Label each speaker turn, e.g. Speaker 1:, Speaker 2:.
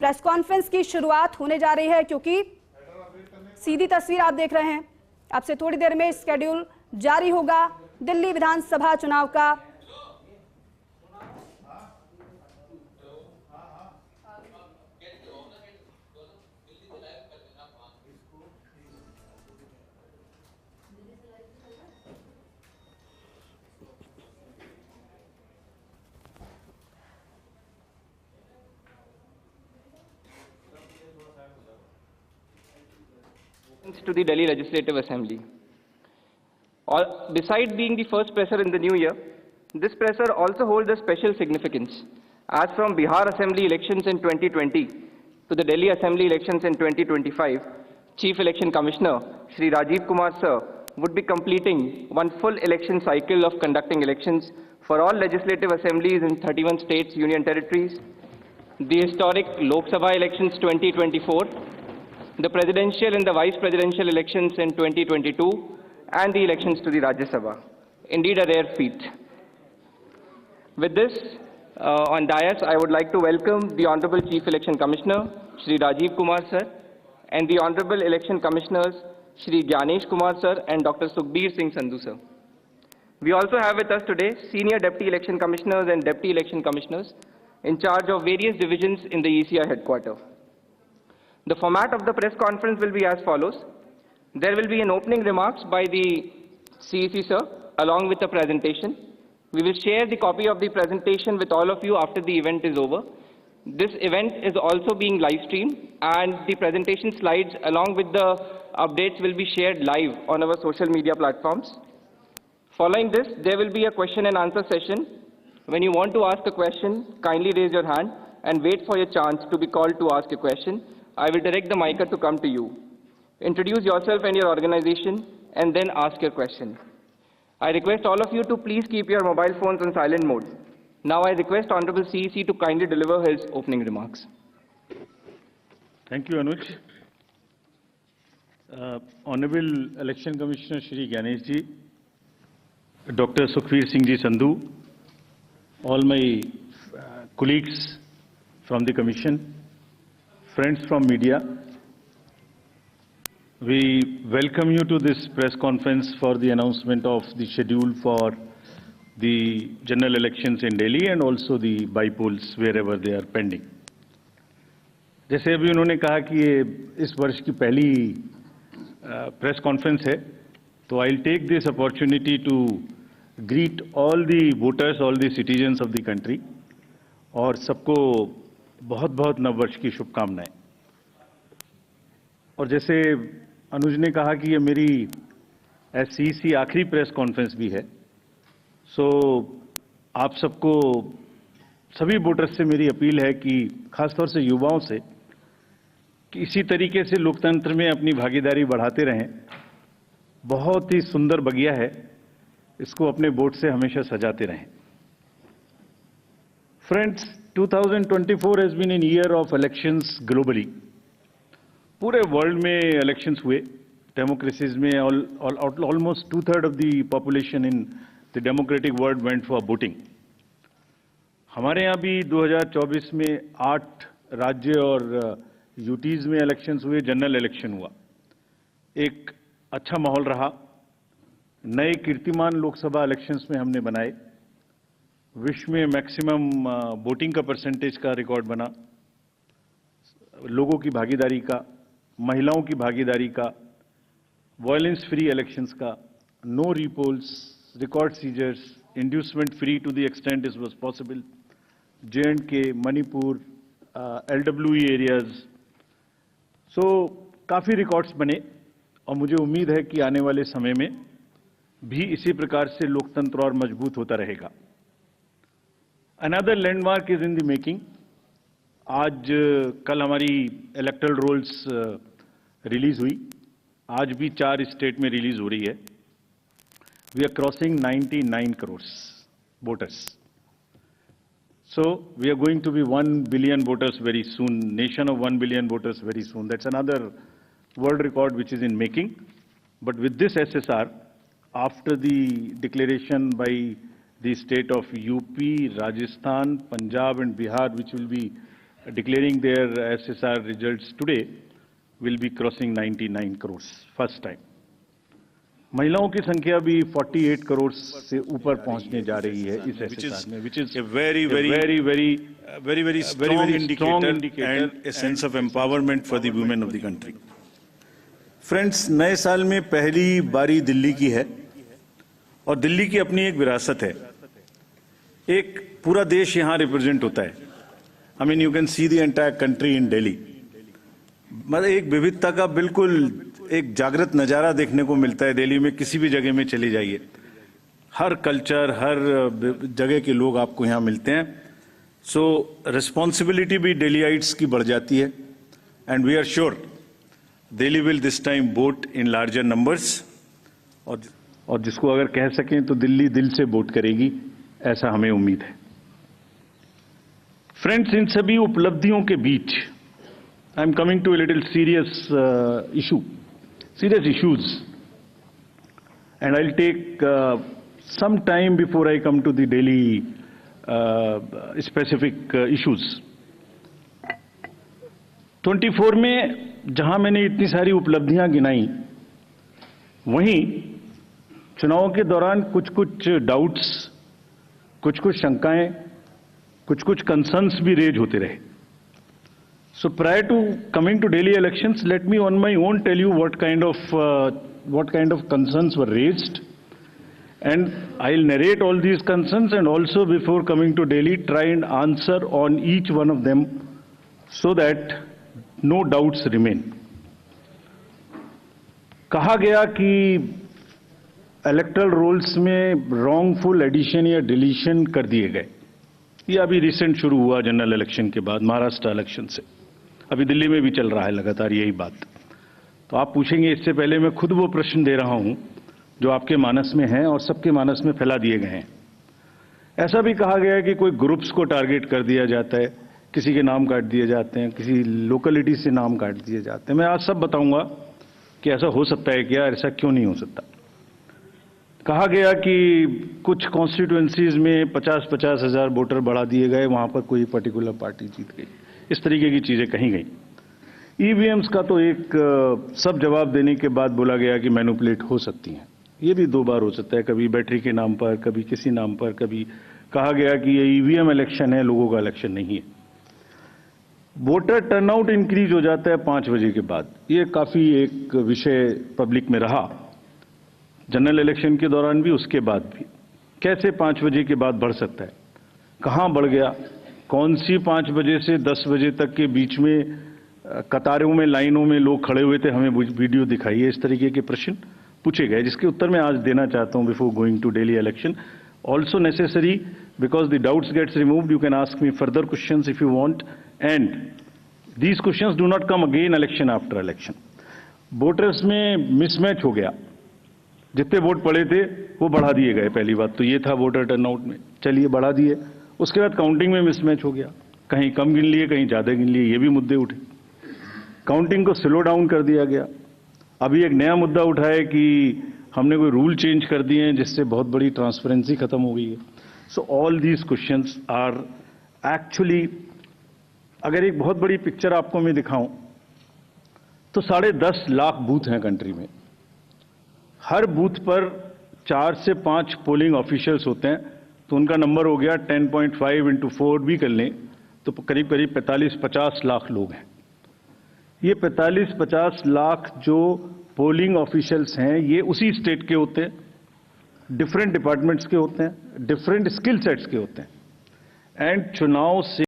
Speaker 1: Press conference की शुरुआत होने जा रही है, क्योंकि सीधी तस्वीर आप देख रहे हैं। आपसे थोड़ी देर में स्केड्यूल जारी होगा दिल्ली विधानसभा चुनाव का।
Speaker 2: To the Delhi Legislative Assembly. Besides being the first presser in the new year, this presser also holds a special significance, as from Bihar Assembly elections in 2020 to the Delhi Assembly elections in 2025, Chief Election Commissioner Shri Rajiv Kumar Sir would be completing one full election cycle of conducting elections for all legislative assemblies in 31 states, union territories, the historic Lok Sabha elections 2024, the presidential and the vice presidential elections in 2022, and the elections to the Rajya Sabha. Indeed, a rare feat. With this, on dais, I would like to welcome the Honorable Chief Election Commissioner, Shri Rajiv Kumar Sir, and the Honorable Election Commissioners, Shri Gyanesh Kumar Sir and Dr. Sukhbir Singh Sandhu Sir. We also have with us today Senior Deputy Election Commissioners and Deputy Election Commissioners in charge of various divisions in the ECI headquarters. The format of the press conference will be as follows. There will be an opening remarks by the CEC sir along with a presentation. We will share the copy of the presentation with all of you after the event is over. This event is also being live streamed, and the presentation slides along with the updates will be shared live on our social media platforms. Following this, there will be a question and answer session. When you want to ask a question, kindly raise your hand and wait for your chance to be called to ask a question. I will direct the mic to come to you. Introduce yourself and your organization, and then ask your question. I request all of you to please keep your mobile phones on silent mode. Now I request Honorable CEC to kindly deliver his opening remarks.
Speaker 3: Thank you, Anuj. Honorable Election Commissioner Shri Gyanesh Ji, Dr. Sukhbir Singh Ji Sandhu, all my colleagues from the Commission, friends from media, we welcome you to this press conference for the announcement of the schedule for the general elections in Delhi and also the by-polls wherever they are pending. जैसे अभी उन्होंने कहा कि ये इस वर्ष की पहली प्रेस कॉन्फ्रेंस है, तो I will take this opportunity to greet all the voters, all the citizens of the country, और सबको बहुत बहुत नववर्ष की शुभकामनाएं। और जैसे अनुज ने कहा कि ये मेरी एससीसी आखिरी प्रेस कॉन्फ्रेंस भी है, सो आप सबको, सभी वोटर्स से मेरी अपील है कि खासतौर से युवाओं से, कि इसी तरीके से लोकतंत्र में अपनी भागीदारी बढ़ाते रहें। बहुत ही सुंदर बगिया है, इसको अपने वोट से हमेशा सजाते रहें। Friends, 2024 has been a year of elections globally. पूरे वर्ल्ड में इलेक्शंस हुए। डेमोक्रेसीज में almost 2/3 of the population in the democratic world went for voting. हमारे यहाँ भी 2024 में 8 राज्य और यूटीज में इलेक्शंस हुए, जनरल इलेक्शन हुआ। एक अच्छा माहौल रहा। नए कीर्तिमान लोकसभा इलेक्शंस में हमने बनाए। विश्व में मैक्सिमम वोटिंग का परसेंटेज का रिकॉर्ड बना, लोगों की भागीदारी का, महिलाओं की भागीदारी का, वायलेंस फ्री इलेक्शंस का, no repolls, record seizures, inducement free to the extent it was possible, J&K, Manipur, LWE areas. So काफ़ी रिकॉर्ड्स बने, और मुझे उम्मीद है कि आने वाले समय में भी इसी प्रकार से लोकतंत्र और मजबूत होता रहेगा। Another landmark is in the making. आज कल हमारी इलेक्टोरल रोल्स रिलीज हुई, आज भी 4 स्टेट में रिलीज हो रही है। We are crossing 99 crore voters. So we are going to be 1 billion voters very soon, nation of 1 billion voters very soon. That's another world record which is in making. But with this SSR, after the declaration by the state of UP, Rajasthan, Punjab and Bihar, which will be declaring their SSR results today will be crossing 99 crores, first time. महिलाओं की संख्या भी 48 करोड़ से ऊपर पहुंचने जा रही है इस SSR में, which is
Speaker 4: a very strong indicator and a sense of empowerment for the women of the country. Friends, नए साल में पहली बारी दिल्ली की है और दिल्ली की अपनी एक विरासत है. एक पूरा देश यहाँ रिप्रेजेंट होता है. I mean, you can see the entire country in Delhi. मतलब एक विविधता का बिल्कुल एक जागृत नज़ारा देखने को मिलता है दिल्ली में. किसी भी जगह में चले जाइए, हर कल्चर, हर जगह के लोग आपको यहाँ मिलते हैं. सो रिस्पॉन्सिबिलिटी भी दिल्लीइट्स की बढ़ जाती है. And we are sure Delhi will this time vote in larger numbers.
Speaker 3: और जिसको अगर कह सकें तो दिल्ली दिल से वोट करेगी, ऐसा हमें उम्मीद है. फ्रेंड्स, इन सभी उपलब्धियों के बीच I am coming to a little serious issues, and I'll take some time before I come to the Delhi specific issues. 24 में जहां मैंने इतनी सारी उपलब्धियां गिनाई, वहीं चुनाव के दौरान कुछ डाउट्स, कुछ शंकाएं, कुछ कंसर्न्स भी रेज होते रहे. So prior to coming to Delhi elections, let me on my own tell you what kind of concerns were raised, and I'll narrate all these concerns, and also before coming to Delhi try and answer on each one of them so that no doubts remain. कहा गया कि electoral roles में wrongful addition या deletion कर दिए गए. ये अभी रिसेंट शुरू हुआ जनरल इलेक्शन के बाद, महाराष्ट्र इलेक्शन से. अभी दिल्ली में भी चल रहा है लगातार यही बात. तो आप पूछेंगे, इससे पहले मैं खुद वो प्रश्न दे रहा हूं जो आपके मानस में हैं और सबके मानस में फैला दिए गए हैं. ऐसा भी कहा गया है कि कोई ग्रुप्स को टारगेट कर दिया जाता है, किसी के नाम काट दिए जाते हैं, किसी लोकेलिटी से नाम काट दिए जाते हैं. मैं आज सब बताऊंगा कि ऐसा हो सकता है क्या, ऐसा क्यों नहीं हो सकता. कहा गया कि कुछ कॉन्स्टिट्यूएंसीज में 50-50 हजार वोटर बढ़ा दिए गए, वहां पर कोई पर्टिकुलर पार्टी जीत गई. इस तरीके की चीजें कही गई. ईवीएम्स का तो एक सब जवाब देने के बाद बोला गया कि मैनिपुलेट हो सकती हैं. ये भी 2 बार हो सकता है, कभी बैटरी के नाम पर, कभी किसी नाम पर. कभी कहा गया कि ये ईवीएम इलेक्शन है, लोगों का इलेक्शन नहीं है. वोटर टर्नआउट इंक्रीज हो जाता है 5 बजे के बाद. ये काफी एक विषय पब्लिक में रहा, जनरल इलेक्शन के दौरान भी, उसके बाद भी. कैसे 5 बजे के बाद बढ़ सकता है, कहां बढ़ गया, कौन सी 5 बजे से 10 बजे तक के बीच में कतारों में, लाइनों में लोग खड़े हुए थे, हमें वीडियो दिखाइए. इस तरीके के प्रश्न पूछे गए, जिसके उत्तर मैं आज देना चाहता हूं before going to Delhi election. Also necessary, because the doubts gets removed, you can ask me further questions if you want, and these questions do not come again election after election. Voters में mismatch हो गया, जितने vote पड़े थे वो बढ़ा दिए गए. पहली बात तो ये था वोटर टर्नआउट में, चलिए बढ़ा दिए. उसके बाद काउंटिंग में मिसमैच हो गया, कहीं कम गिन लिए, कहीं ज्यादा गिन लिए. ये भी मुद्दे उठे. काउंटिंग को स्लो डाउन कर दिया गया. अभी एक नया मुद्दा उठा है कि हमने कोई रूल चेंज कर दिए हैं जिससे बहुत बड़ी ट्रांसपेरेंसी खत्म हो गई है. So all these questions are actually, अगर एक बहुत बड़ी पिक्चर आपको मैं दिखाऊं तो 10.5 लाख बूथ हैं कंट्री में. हर बूथ पर 4 से 5 पोलिंग ऑफिशियल्स होते हैं, तो उनका नंबर हो गया 10.5 into 4 भी कर लें तो करीब 45-50 लाख लोग हैं. ये 45-50 लाख जो पोलिंग ऑफिशियल्स हैं, ये उसी स्टेट के होते हैं, डिफरेंट डिपार्टमेंट्स के होते हैं, डिफरेंट स्किल सेट्स के होते हैं. एंड चुनाव से